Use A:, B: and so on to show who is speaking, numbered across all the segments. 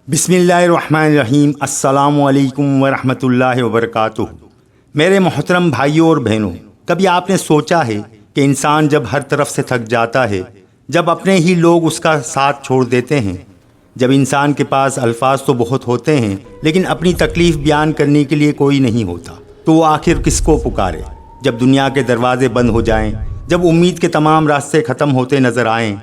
A: بسم اللہ الرحمن الرحیم۔ السلام علیکم ورحمۃ اللہ وبرکاتہ۔ میرے محترم بھائیوں اور بہنوں، کبھی آپ نے سوچا ہے کہ انسان جب ہر طرف سے تھک جاتا ہے، جب اپنے ہی لوگ اس کا ساتھ چھوڑ دیتے ہیں، جب انسان کے پاس الفاظ تو بہت ہوتے ہیں لیکن اپنی تکلیف بیان کرنے کے لیے کوئی نہیں ہوتا، تو وہ آخر کس کو پکارے؟ جب دنیا کے دروازے بند ہو جائیں، جب امید کے تمام راستے ختم ہوتے نظر آئیں،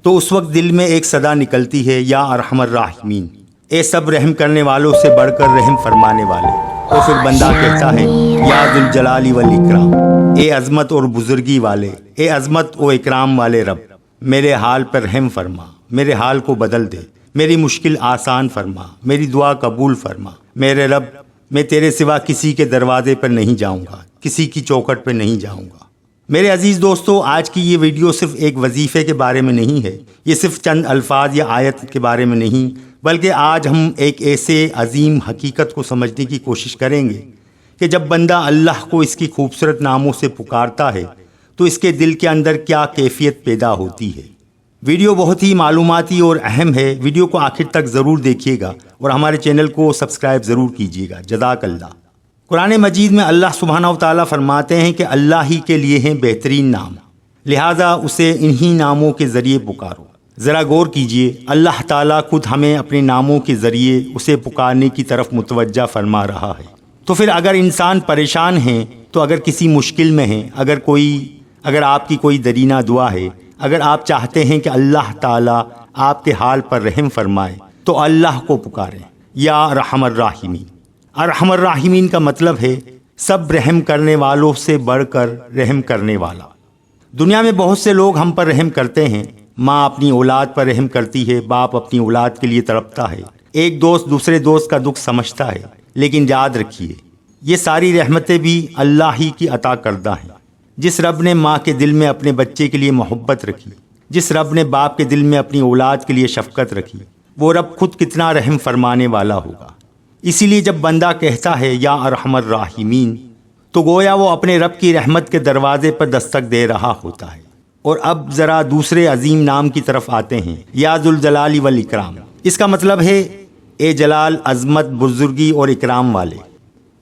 A: تو اس وقت دل میں ایک صدا نکلتی ہے، یا ارحم الراحمین، اے سب رحم کرنے والوں سے بڑھ کر رحم فرمانے والے۔ اور پھر بندہ کہتا ہے، یا ذوالجلال والاکرام، اے عظمت اور بزرگی والے، اے عظمت و اکرام والے رب، میرے حال پر رحم فرما، میرے حال کو بدل دے، میری مشکل آسان فرما، میری دعا قبول فرما۔ میرے رب، میں تیرے سوا کسی کے دروازے پر نہیں جاؤں گا، کسی کی چوکھٹ پہ نہیں جاؤں گا۔ میرے عزیز دوستو، آج کی یہ ویڈیو صرف ایک وظیفے کے بارے میں نہیں ہے، یہ صرف چند الفاظ یا آیت کے بارے میں نہیں، بلکہ آج ہم ایک ایسے عظیم حقیقت کو سمجھنے کی کوشش کریں گے کہ جب بندہ اللہ کو اس کی خوبصورت ناموں سے پکارتا ہے تو اس کے دل کے اندر کیا کیفیت پیدا ہوتی ہے۔ ویڈیو بہت ہی معلوماتی اور اہم ہے، ویڈیو کو آخر تک ضرور دیکھیے گا اور ہمارے چینل کو سبسکرائب ضرور کیجیے گا۔ جزاک اللہ۔ قرآن مجید میں اللہ سبحانہ و تعالیٰ فرماتے ہیں کہ اللہ ہی کے لیے ہیں بہترین نام، لہٰذا اسے انہی ناموں کے ذریعے پکارو۔ ذرا غور کیجئے، اللہ تعالیٰ خود ہمیں اپنے ناموں کے ذریعے اسے پکارنے کی طرف متوجہ فرما رہا ہے۔ تو پھر اگر انسان پریشان ہیں، تو اگر کسی مشکل میں ہیں، اگر آپ کی کوئی درینہ دعا ہے، اگر آپ چاہتے ہیں کہ اللہ تعالیٰ آپ کے حال پر رحم فرمائے، تو اللہ کو پکاریں، یا ارحم الراحمین۔ ارحم الراحمین کا مطلب ہے سب رحم کرنے والوں سے بڑھ کر رحم کرنے والا۔ دنیا میں بہت سے لوگ ہم پر رحم کرتے ہیں، ماں اپنی اولاد پر رحم کرتی ہے، باپ اپنی اولاد کے لیے تڑپتا ہے، ایک دوست دوسرے دوست کا دکھ سمجھتا ہے، لیکن یاد رکھیے یہ ساری رحمتیں بھی اللہ ہی کی عطا کردہ ہیں۔ جس رب نے ماں کے دل میں اپنے بچے کے لیے محبت رکھی، جس رب نے باپ کے دل میں اپنی اولاد کے لیے شفقت رکھی، وہ رب خود کتنا رحم فرمانے والا ہوگا۔ اسی لیے جب بندہ کہتا ہے یا ارحم الراحمین، تو گویا وہ اپنے رب کی رحمت کے دروازے پر دستک دے رہا ہوتا ہے۔ اور اب ذرا دوسرے عظیم نام کی طرف آتے ہیں، یا ذوالجلال والاکرام۔ اس کا مطلب ہے اے جلال، عظمت، بزرگی اور اکرام والے۔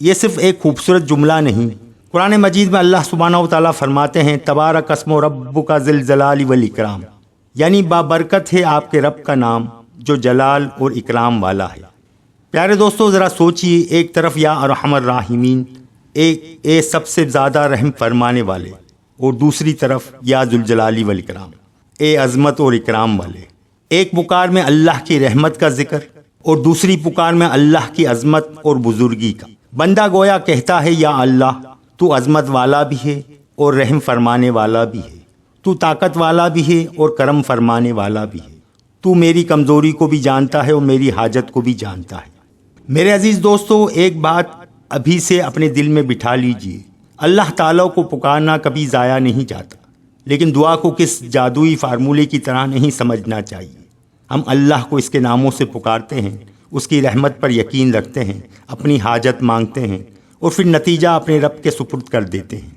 A: یہ صرف ایک خوبصورت جملہ نہیں، قرآن مجید میں اللہ سبحانہ و تعالیٰ فرماتے ہیں، تبارک اسم ربک ذی الجلال والاکرام، یعنی بابرکت ہے آپ کے رب کا نام جو جلال اور اکرام والا ہے۔ پیارے دوستو، ذرا سوچئے، ایک طرف یا ارحم الراحمین، اے سب سے زیادہ رحم فرمانے والے، اور دوسری طرف یا ذوالجلال والاکرام، اے عظمت اور اکرام والے۔ ایک پکار میں اللہ کی رحمت کا ذکر اور دوسری پکار میں اللہ کی عظمت اور بزرگی کا۔ بندہ گویا کہتا ہے، یا اللہ، تو عظمت والا بھی ہے اور رحم فرمانے والا بھی ہے، تو طاقت والا بھی ہے اور کرم فرمانے والا بھی ہے، تو میری کمزوری کو بھی جانتا ہے اور میری حاجت کو بھی جانتا ہے۔ میرے عزیز دوستو، ایک بات ابھی سے اپنے دل میں بٹھا لیجئے، اللہ تعالیٰ کو پکارنا کبھی ضائع نہیں جاتا، لیکن دعا کو کس جادوئی فارمولے کی طرح نہیں سمجھنا چاہیے۔ ہم اللہ کو اس کے ناموں سے پکارتے ہیں، اس کی رحمت پر یقین رکھتے ہیں، اپنی حاجت مانگتے ہیں اور پھر نتیجہ اپنے رب کے سپرد کر دیتے ہیں،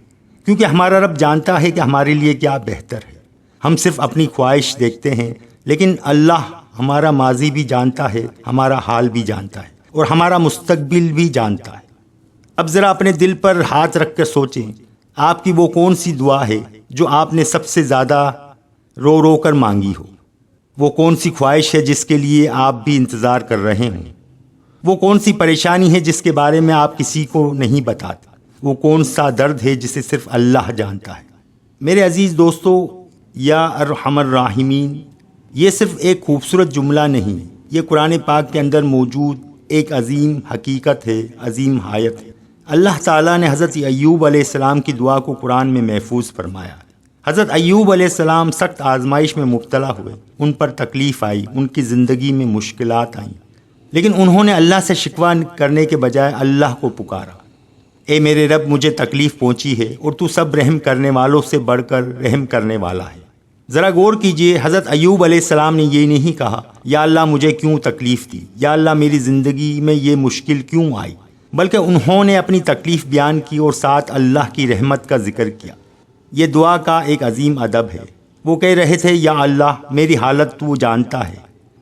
A: کیونکہ ہمارا رب جانتا ہے کہ ہمارے لیے کیا بہتر ہے۔ ہم صرف اپنی خواہش دیکھتے ہیں، لیکن اللہ ہمارا ماضی بھی جانتا ہے، ہمارا حال بھی جانتا ہے اور ہمارا مستقبل بھی جانتا ہے۔ اب ذرا اپنے دل پر ہاتھ رکھ کر سوچیں، آپ کی وہ کون سی دعا ہے جو آپ نے سب سے زیادہ رو رو کر مانگی ہو؟ وہ کون سی خواہش ہے جس کے لیے آپ بھی انتظار کر رہے ہوں؟ وہ کون سی پریشانی ہے جس کے بارے میں آپ کسی کو نہیں بتاتے؟ وہ کون سا درد ہے جسے صرف اللہ جانتا ہے؟ میرے عزیز دوستو، یا ارحم الراحمین یہ صرف ایک خوبصورت جملہ نہیں، یہ قرآن پاک کے اندر موجود ایک عظیم حقیقت ہے، عظیم حایت ہے۔ اللہ تعالیٰ نے حضرت ایوب علیہ السلام کی دعا کو قرآن میں محفوظ فرمایا ہے۔ حضرت ایوب علیہ السلام سخت آزمائش میں مبتلا ہوئے، ان پر تکلیف آئی، ان کی زندگی میں مشکلات آئیں، لیکن انہوں نے اللہ سے شکوہ کرنے کے بجائے اللہ کو پکارا، اے میرے رب، مجھے تکلیف پہنچی ہے اور تو سب رحم کرنے والوں سے بڑھ کر رحم کرنے والا ہے۔ ذرا غور کیجئے، حضرت ایوب علیہ السلام نے یہ نہیں کہا، یا اللہ مجھے کیوں تکلیف دی، یا اللہ میری زندگی میں یہ مشکل کیوں آئی، بلکہ انہوں نے اپنی تکلیف بیان کی اور ساتھ اللہ کی رحمت کا ذکر کیا۔ یہ دعا کا ایک عظیم ادب ہے۔ وہ کہہ رہے تھے، یا اللہ میری حالت تو جانتا ہے،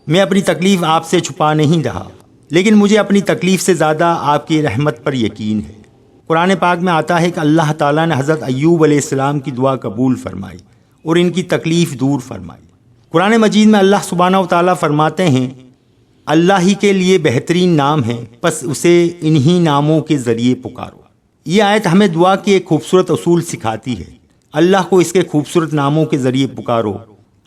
A: میں اپنی تکلیف آپ سے چھپا نہیں رہا، لیکن مجھے اپنی تکلیف سے زیادہ آپ کی رحمت پر یقین ہے۔ قرآن پاک میں آتا ہے کہ اللہ تعالیٰ نے حضرت ایوب علیہ السلام کی دعا قبول فرمائی اور ان کی تکلیف دور فرمائی۔ قرآن مجید میں اللہ سبحانہ و تعالیٰ فرماتے ہیں، اللہ ہی کے لیے بہترین نام ہے، پس اسے انہی ناموں کے ذریعے پکارو۔ یہ آیت ہمیں دعا کی ایک خوبصورت اصول سکھاتی ہے۔ اللہ کو اس کے خوبصورت ناموں کے ذریعے پکارو۔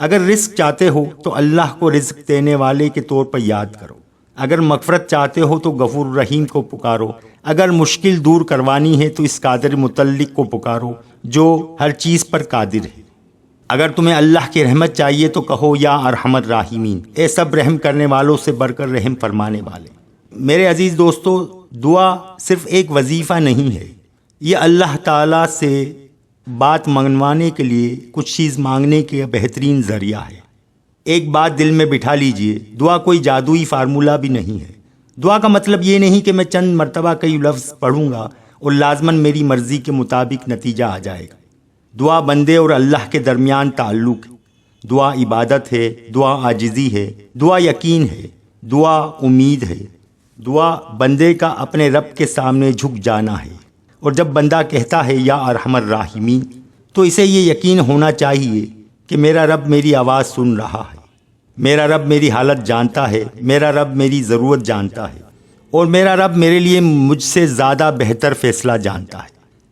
A: اگر رزق چاہتے ہو تو اللہ کو رزق دینے والے کے طور پر یاد کرو۔ اگر مغفرت چاہتے ہو تو غفور الرحیم کو پکارو۔ اگر مشکل دور کروانی ہے تو اس قادر متعلق کو پکارو جو ہر چیز پر قادر ہے۔ اگر تمہیں اللہ کی رحمت چاہیے تو کہو یا ارحم الراحمین، اے سب رحم کرنے والوں سے بڑھ کر رحم فرمانے والے۔ میرے عزیز دوستو، دعا صرف ایک وظیفہ نہیں ہے، یہ اللہ تعالیٰ سے بات منگوانے کے لیے کچھ چیز مانگنے کے بہترین ذریعہ ہے۔ ایک بات دل میں بٹھا لیجئے، دعا کوئی جادوئی فارمولہ بھی نہیں ہے۔ دعا کا مطلب یہ نہیں کہ میں چند مرتبہ کئی لفظ پڑھوں گا اور لازماً میری مرضی کے مطابق نتیجہ آ جائے گا۔ دعا بندے اور اللہ کے درمیان تعلق ہے، دعا عبادت ہے، دعا عاجزی ہے، دعا یقین ہے، دعا امید ہے، دعا بندے کا اپنے رب کے سامنے جھک جانا ہے۔ اور جب بندہ کہتا ہے یا ارحم الراحمین تو اسے یہ یقین ہونا چاہیے کہ میرا رب میری آواز سن رہا ہے، میرا رب میری حالت جانتا ہے، میرا رب میری ضرورت جانتا ہے، اور میرا رب میرے لیے مجھ سے زیادہ بہتر فیصلہ جانتا ہے۔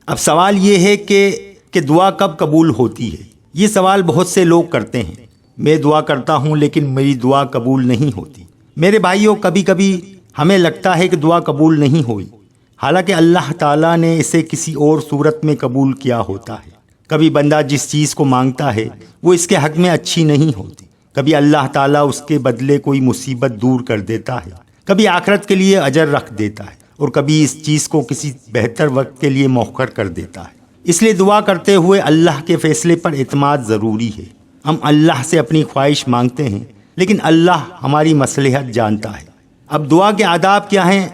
A: اب سوال یہ ہے کہ دعا کب قبول ہوتی ہے؟ یہ سوال بہت سے لوگ کرتے ہیں۔ میں دعا کرتا ہوں لیکن میری دعا قبول نہیں ہوتی۔ میرے بھائیوں، کبھی کبھی ہمیں لگتا ہے کہ دعا قبول نہیں ہوئی، حالانکہ اللہ تعالیٰ نے اسے کسی اور صورت میں قبول کیا ہوتا ہے۔ کبھی بندہ جس چیز کو مانگتا ہے وہ اس کے حق میں اچھی نہیں ہوتی، کبھی اللہ تعالیٰ اس کے بدلے کوئی مصیبت دور کر دیتا ہے، کبھی آخرت کے لیے اجر رکھ دیتا ہے، اور کبھی اس چیز کو کسی بہتر وقت کے لیے مؤخر کر دیتا ہے۔ اس لیے دعا کرتے ہوئے اللہ کے فیصلے پر اعتماد ضروری ہے۔ ہم اللہ سے اپنی خواہش مانگتے ہیں لیکن اللہ ہماری مصلحت جانتا ہے۔ اب دعا کے آداب کیا ہیں؟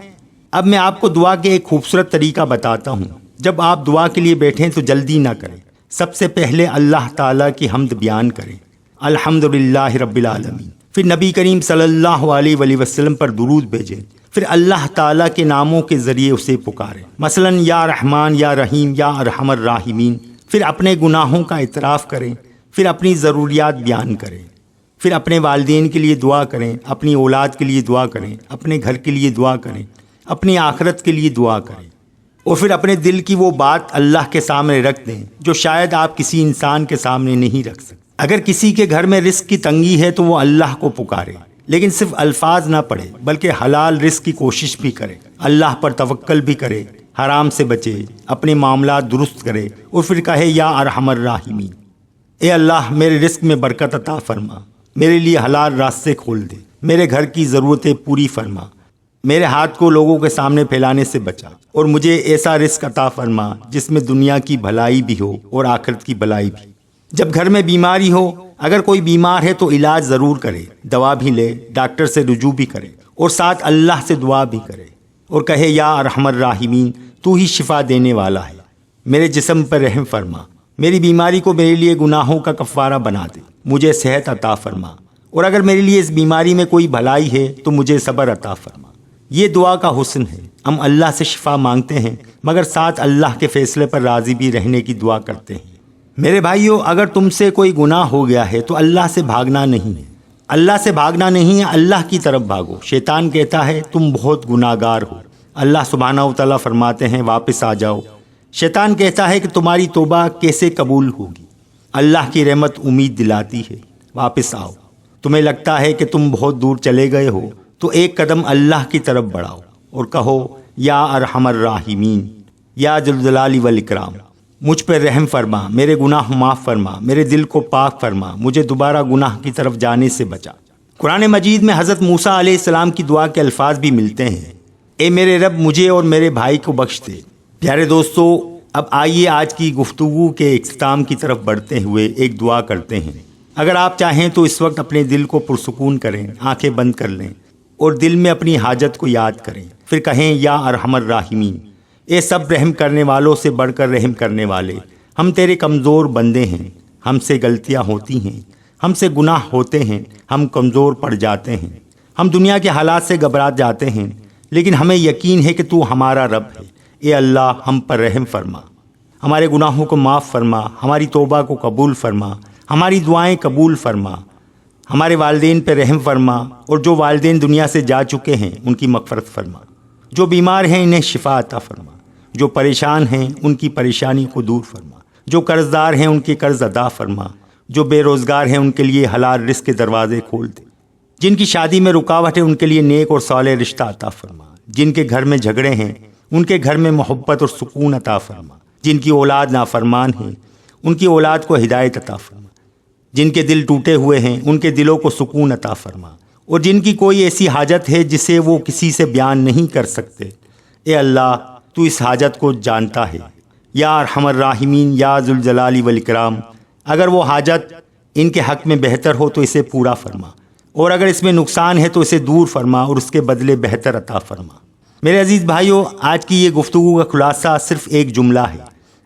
A: اب میں آپ کو دعا کے ایک خوبصورت طریقہ بتاتا ہوں۔ جب آپ دعا کے لیے بیٹھیں تو جلدی نہ کریں۔ سب سے پہلے اللہ تعالیٰ کی حمد بیان کریں، الحمدللہ رب العالمین۔ پھر نبی کریم صلی اللہ علیہ وآلہ وسلم پر درود بھیجیں۔ پھر اللہ تعالیٰ کے ناموں کے ذریعے اسے پکاریں، مثلا یا رحمان یا رحیم یا ارحم الراحمین۔ پھر اپنے گناہوں کا اعتراف کریں، پھر اپنی ضروریات بیان کریں، پھر اپنے والدین کے لیے دعا کریں، اپنی اولاد کے لیے دعا کریں، اپنے گھر کے لیے دعا کریں، اپنی آخرت کے لیے دعا کریں، اور پھر اپنے دل کی وہ بات اللہ کے سامنے رکھ دیں جو شاید آپ کسی انسان کے سامنے نہیں رکھ سکتے۔ اگر کسی کے گھر میں رزق کی تنگی ہے تو وہ اللہ کو پکارے، لیکن صرف الفاظ نہ پڑھے بلکہ حلال رزق کی کوشش بھی کرے، اللہ پر توکل بھی کرے، حرام سے بچے، اپنے معاملات درست کرے، اور پھر کہے یا ارحم الراحمین، اے اللہ میرے رزق میں برکت عطا فرما، میرے لیے حلال راستے کھول دے، میرے گھر کی ضرورتیں پوری فرما، میرے ہاتھ کو لوگوں کے سامنے پھیلانے سے بچا، اور مجھے ایسا رزق عطا فرما جس میں دنیا کی بھلائی بھی ہو اور آخرت کی بھلائی بھی۔ جب گھر میں بیماری ہو، اگر کوئی بیمار ہے تو علاج ضرور کرے، دوا بھی لے، ڈاکٹر سے رجوع بھی کرے، اور ساتھ اللہ سے دعا بھی کرے، اور کہے یا ارحم الراحمین، تو ہی شفا دینے والا ہے، میرے جسم پر رحم فرما، میری بیماری کو میرے لیے گناہوں کا کفارہ بنا دے، مجھے صحت عطا فرما، اور اگر میرے لیے اس بیماری میں کوئی بھلائی ہے تو مجھے صبر عطا فرما۔ یہ دعا کا حسن ہے۔ ہم اللہ سے شفا مانگتے ہیں مگر ساتھ اللہ کے فیصلے پر راضی بھی رہنے کی دعا کرتے ہیں۔ میرے بھائیو، اگر تم سے کوئی گناہ ہو گیا ہے تو اللہ سے بھاگنا نہیں ہے، اللہ سے بھاگنا نہیں ہے، اللہ کی طرف بھاگو۔ شیطان کہتا ہے تم بہت گناہگار ہو، اللہ سبحانہ و تعالیٰ فرماتے ہیں واپس آ جاؤ۔ شیطان کہتا ہے کہ تمہاری توبہ کیسے قبول ہوگی، اللہ کی رحمت امید دلاتی ہے، واپس آؤ۔ تمہیں لگتا ہے کہ تم بہت دور چلے گئے ہو تو ایک قدم اللہ کی طرف بڑھاؤ اور کہو یا ارحم الراحمین، یا ذو الجلال والاکرام، مجھ پر رحم فرما، میرے گناہ معاف فرما، میرے دل کو پاک فرما، مجھے دوبارہ گناہ کی طرف جانے سے بچا۔ قرآن مجید میں حضرت موسیٰ علیہ السلام کی دعا کے الفاظ بھی ملتے ہیں، اے میرے رب مجھے اور میرے بھائی کو بخش دے۔ پیارے دوستو، اب آئیے آج کی گفتگو کے اختتام کی طرف بڑھتے ہوئے ایک دعا کرتے ہیں۔ اگر آپ چاہیں تو اس وقت اپنے دل کو پرسکون کریں، آنکھیں بند کر لیں اور دل میں اپنی حاجت کو یاد کریں، پھر کہیں یا ارحم الراحمین، اے سب رحم کرنے والوں سے بڑھ کر رحم کرنے والے، ہم تیرے کمزور بندے ہیں، ہم سے غلطیاں ہوتی ہیں، ہم سے گناہ ہوتے ہیں، ہم کمزور پڑ جاتے ہیں، ہم دنیا کے حالات سے گھبرا جاتے ہیں، لیکن ہمیں یقین ہے کہ تو ہمارا رب ہے۔ اے اللہ ہم پر رحم فرما، ہمارے گناہوں کو معاف فرما، ہماری توبہ کو قبول فرما، ہماری دعائیں قبول فرما، ہمارے والدین پہ رحم فرما، اور جو والدین دنیا سے جا چکے ہیں ان کی مغفرت فرما، جو بیمار ہیں انہیں شفا عطا فرما، جو پریشان ہیں ان کی پریشانی کو دور فرما، جو قرض دار ہیں ان کے قرض ادا فرما، جو بے روزگار ہیں ان کے لیے حلال رزق کے دروازے کھول دے، جن کی شادی میں رکاوٹ ہے ان کے لیے نیک اور صالح رشتہ عطا فرما، جن کے گھر میں جھگڑے ہیں ان کے گھر میں محبت اور سکون عطا فرما، جن کی اولاد نافرمان ہیں ان کی اولاد کو ہدایت عطا فرما، جن کے دل ٹوٹے ہوئے ہیں ان کے دلوں کو سکون عطا فرما، اور جن کی کوئی ایسی حاجت ہے جسے وہ کسی سے بیان نہیں کر سکتے، اے اللہ تو اس حاجت کو جانتا ہے۔ یا ارحم الراحمین، یا ذوالجلال والاکرام، اگر وہ حاجت ان کے حق میں بہتر ہو تو اسے پورا فرما، اور اگر اس میں نقصان ہے تو اسے دور فرما اور اس کے بدلے بہتر عطا فرما۔ میرے عزیز بھائیوں، آج کی یہ گفتگو کا خلاصہ صرف ایک جملہ ہے: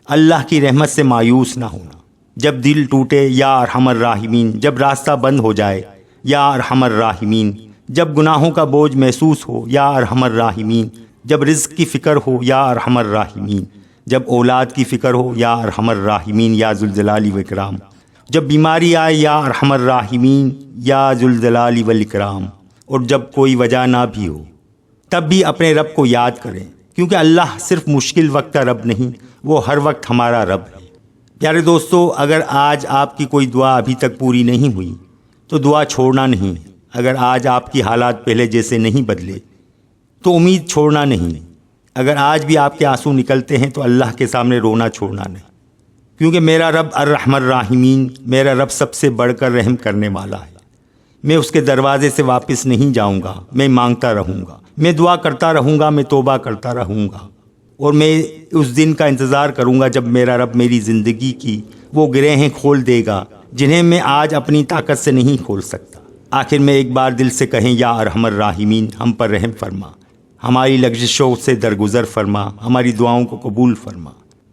A: اللہ کی رحمت سے مایوس نہ ہونا۔ جب دل ٹوٹے یا ارحم الراحمین، جب راستہ بند ہو جائے یا ارحم الراحمین، جب گناہوں کا بوجھ محسوس ہو یا ارحم الراحمین، جب رزق کی فکر ہو یا ارحم الراحمین، جب اولاد کی فکر ہو یا ارحم الراحمین یا ذوالجلال والاکرام، جب بیماری آئے یا ارحم الراحمین یا ذوالجلال والاکرام، اور جب کوئی وجہ نہ بھی ہو تب بھی اپنے رب کو یاد کریں، کیونکہ اللہ صرف مشکل وقت کا رب نہیں، وہ ہر وقت ہمارا رب ہے۔ پیارے دوستو، اگر آج آپ کی کوئی دعا ابھی تک پوری نہیں ہوئی تو دعا چھوڑنا نہیں۔ اگر آج آپ کی حالات پہلے جیسے نہیں بدلے تو امید چھوڑنا نہیں۔ اگر آج بھی آپ کے آنسو نکلتے ہیں تو اللہ کے سامنے رونا چھوڑنا نہیں، کیونکہ میرا رب الرحمن الراحمین، میرا رب سب سے بڑھ کر رحم کرنے والا ہے۔ میں اس کے دروازے سے واپس نہیں جاؤں گا، میں مانگتا رہوں گا، میں دعا کرتا رہوں گا، میں توبہ کرتا رہوں گا، اور میں اس دن کا انتظار کروں گا جب میرا رب میری زندگی کی وہ گرہیں کھول دے گا جنہیں میں آج اپنی طاقت سے نہیں کھول سکتا۔ آخر میں ایک بار دل سے کہیں: یا ارحم الراحمین، ہم پر رحم فرما، ہماری لغزشوں سے درگزر فرما، ہماری دعاؤں کو قبول فرما،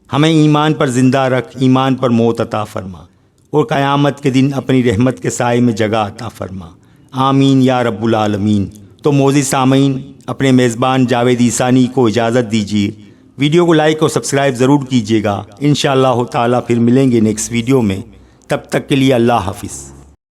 A: ہمیں ایمان پر زندہ رکھ، ایمان پر موت عطا فرما، اور قیامت کے دن اپنی رحمت کے سائے میں جگہ عطا فرما۔ آمین یا رب العالمین۔ تو معزز سامعین، اپنے میزبان جاوید عیسانی کو اجازت دیجیے۔ ویڈیو کو لائک اور سبسکرائب ضرور کیجیے گا۔ انشاءاللہ تعالیٰ پھر ملیں گے نیکسٹ ویڈیو میں، تب تک کے لیے اللہ حافظ۔